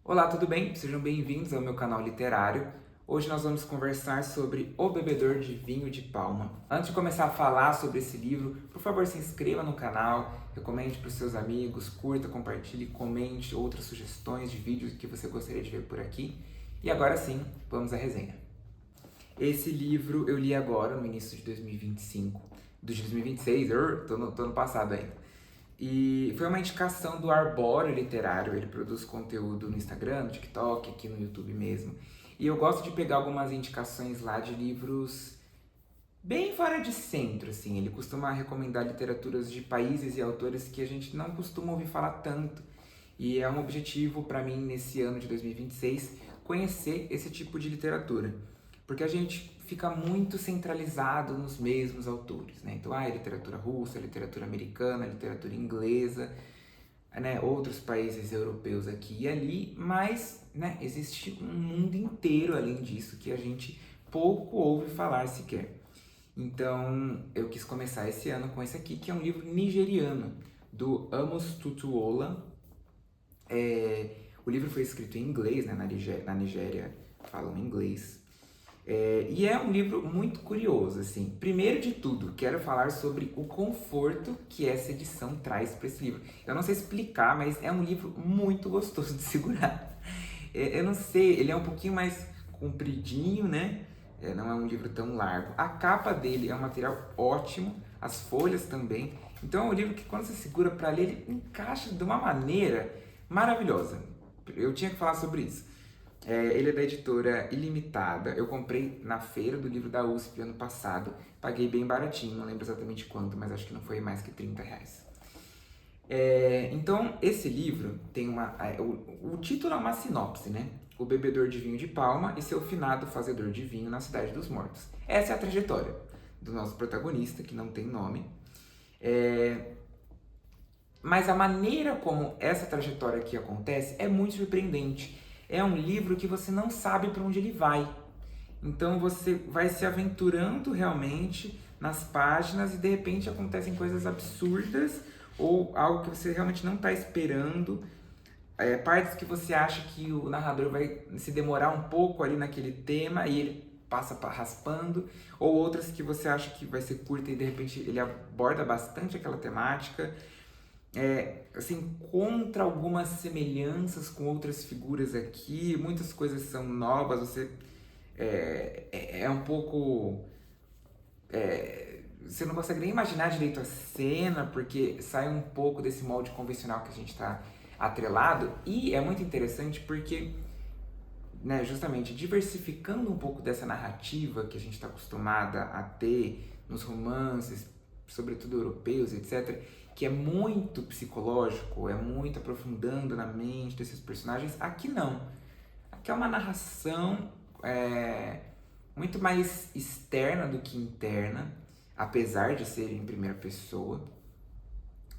Olá, tudo bem? Sejam bem-vindos ao meu canal literário. Hoje nós vamos conversar sobre O Bebedor de Vinho de Palma. Antes de começar a falar sobre esse livro, por favor, se inscreva no canal, recomende para os seus amigos, curta, compartilhe, comente outras sugestões de vídeos que você gostaria de ver por aqui. E agora sim, vamos à resenha. Esse livro eu li agora, no início de 2025, de 2026, tô no passado ainda. E foi uma indicação do Arbóreo Literário, ele produz conteúdo no Instagram, no TikTok, aqui no YouTube mesmo. E eu gosto de pegar algumas indicações lá de livros bem fora de centro, assim. Ele costuma recomendar literaturas de países e autores que a gente não costuma ouvir falar tanto. E é um objetivo para mim nesse ano de 2026 conhecer esse tipo de literatura, porque a gente fica muito centralizado nos mesmos autores, né? Então, literatura russa, literatura americana, literatura inglesa, né? Outros países europeus aqui e ali, mas, né, existe um mundo inteiro além disso que a gente pouco ouve falar sequer. Então, eu quis começar esse ano com esse aqui, que é um livro nigeriano, do Amos Tutuola. O livro foi escrito em inglês, né? Na Nigéria falam inglês. E é um livro muito curioso, assim. Primeiro de tudo, quero falar sobre o conforto que essa edição traz para esse livro. Eu não sei explicar, mas é um livro muito gostoso de segurar. Eu não sei, ele é um pouquinho mais compridinho, né? Não é um livro tão largo. A capa dele é um material ótimo, as folhas também. Então é um livro que quando você segura para ler, ele encaixa de uma maneira maravilhosa. Eu tinha que falar sobre isso. Ele é da editora Ilimitada. Eu comprei na feira do livro da USP ano passado. Paguei bem baratinho, não lembro exatamente quanto, mas acho que não foi mais que R$ 30. Então, esse livro tem uma. O título é uma sinopse, né? O bebedor de vinho de Palma e seu finado fazedor de vinho na Cidade dos Mortos. Essa é a trajetória do nosso protagonista, que não tem nome. Mas a maneira como essa trajetória aqui acontece é muito surpreendente. É um livro que você não sabe para onde ele vai. Então você vai se aventurando realmente nas páginas e de repente acontecem coisas absurdas ou algo que você realmente não está esperando. Partes que você acha que o narrador vai se demorar um pouco ali naquele tema e ele passa raspando, ou outras que você acha que vai ser curta e de repente ele aborda bastante aquela temática. Você encontra algumas semelhanças com outras figuras aqui, muitas coisas são novas, você é um pouco. Você não consegue nem imaginar direito a cena, porque sai um pouco desse molde convencional que a gente está atrelado, e é muito interessante porque, né, justamente diversificando um pouco dessa narrativa que a gente está acostumada a ter nos romances, sobretudo europeus, etc., que é muito psicológico, é muito aprofundando na mente desses personagens. Aqui não. Aqui é uma narração muito mais externa do que interna, apesar de ser em primeira pessoa.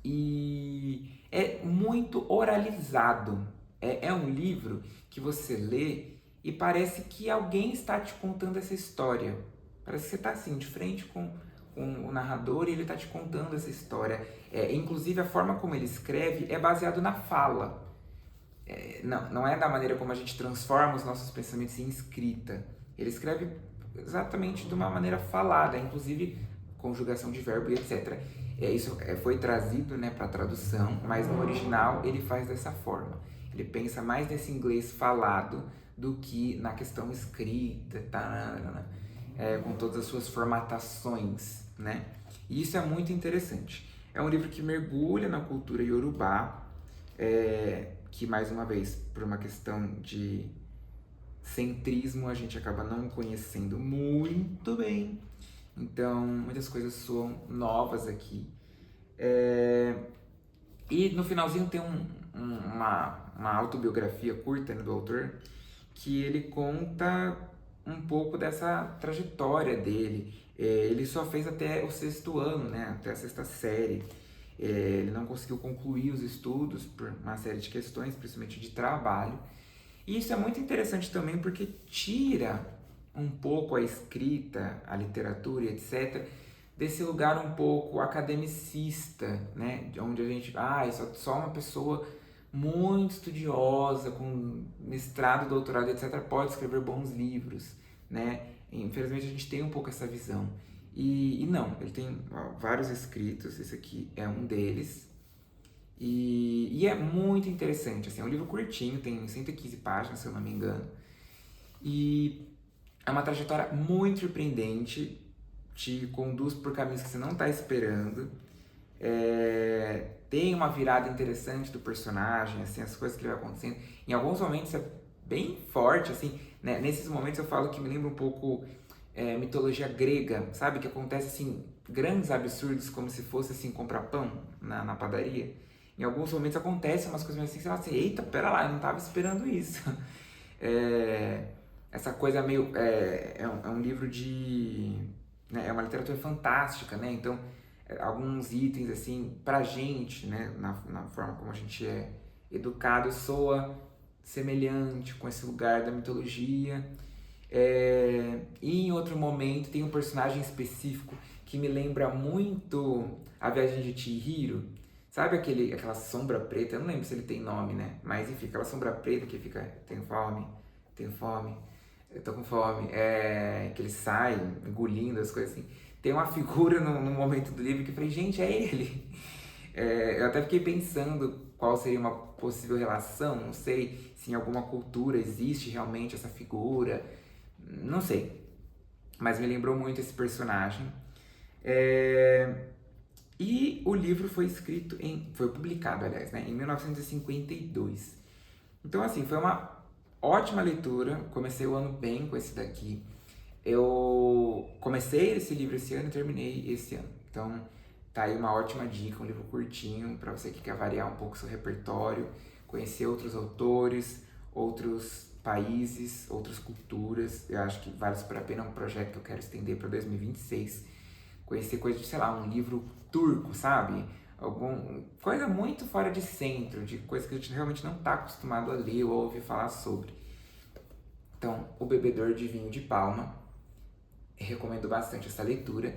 E é muito oralizado. É um livro que você lê e parece que alguém está te contando essa história. Parece que você está assim, de frente com o narrador e ele está te contando essa história. Inclusive, a forma como ele escreve é baseado na fala. Não é da maneira como a gente transforma os nossos pensamentos em escrita. Ele escreve exatamente de uma maneira falada, inclusive conjugação de verbo e etc. Isso foi trazido, né, para a tradução, mas no original ele faz dessa forma. Ele pensa mais nesse inglês falado do que na questão escrita, com todas as suas formatações, né? E isso é muito interessante. É um livro que mergulha na cultura iorubá, que mais uma vez, por uma questão de centrismo, a gente acaba não conhecendo muito bem. Então, muitas coisas soam novas aqui. E no finalzinho tem uma autobiografia curta, né, do autor, que ele conta um pouco dessa trajetória dele. Ele só fez até o sexto ano, né, até a sexta série. Ele não conseguiu concluir os estudos por uma série de questões, principalmente de trabalho. E isso é muito interessante também porque tira um pouco a escrita, a literatura, etc., desse lugar um pouco academicista, né? Onde a gente, só uma pessoa muito estudiosa, com mestrado, doutorado, etc., pode escrever bons livros, né? Infelizmente a gente tem um pouco essa visão. E não, ele tem vários escritos, esse aqui é um deles. E é muito interessante, assim, é um livro curtinho, tem 115 páginas, se eu não me engano. E é uma trajetória muito surpreendente, te conduz por caminhos que você não está esperando. Tem uma virada interessante do personagem, assim, as coisas que vai acontecendo. Em alguns momentos é bem forte, assim, né? Nesses momentos eu falo que me lembra um pouco mitologia grega, sabe? Que acontece, assim, grandes absurdos, como se fosse, assim, comprar pão na padaria. Em alguns momentos acontecem umas coisas assim, que você fala assim, eita, pera lá, eu não estava esperando isso. Essa coisa meio... É um livro de... Né? É uma literatura fantástica, né? Então, alguns itens, assim, pra gente, né? Na forma como a gente é educado, soa semelhante com esse lugar da mitologia. E em outro momento tem um personagem específico que me lembra muito A Viagem de Chihiro. Sabe aquela sombra preta? Eu não lembro se ele tem nome, né? Mas enfim, aquela sombra preta que fica, tenho fome, eu tô com fome. Que ele sai engolindo as coisas assim. Tem uma figura no momento do livro que eu falei, gente, é ele. Eu até fiquei pensando qual seria uma possível relação, não sei se em alguma cultura existe realmente essa figura, não sei. Mas me lembrou muito esse personagem. E o livro foi publicado, aliás, né, em 1952. Então, assim, foi uma ótima leitura. Comecei o ano bem com esse daqui. Eu comecei esse livro esse ano e terminei esse ano. Então, tá aí uma ótima dica, um livro curtinho para você que quer variar um pouco seu repertório, conhecer outros autores, outros países, outras culturas. Eu acho que vale super a pena, é um projeto que eu quero estender para 2026. Conhecer coisa de, sei lá, um livro turco, sabe? Coisa muito fora de centro, de coisa que a gente realmente não está acostumado a ler ou a ouvir falar sobre. Então, O Bebedor de Vinho de Palma, recomendo bastante essa leitura.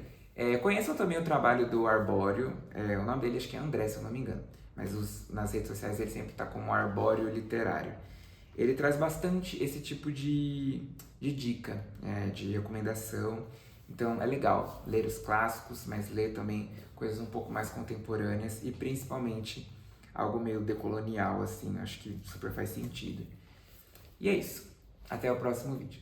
Conheçam também o trabalho do Arbóreo, o nome dele acho que é André, se eu não me engano, mas nas redes sociais ele sempre está como Arbóreo Literário. Ele traz bastante esse tipo de dica, de recomendação. Então é legal ler os clássicos, mas ler também coisas um pouco mais contemporâneas e principalmente algo meio decolonial, assim, acho que super faz sentido. E é isso. Até o próximo vídeo.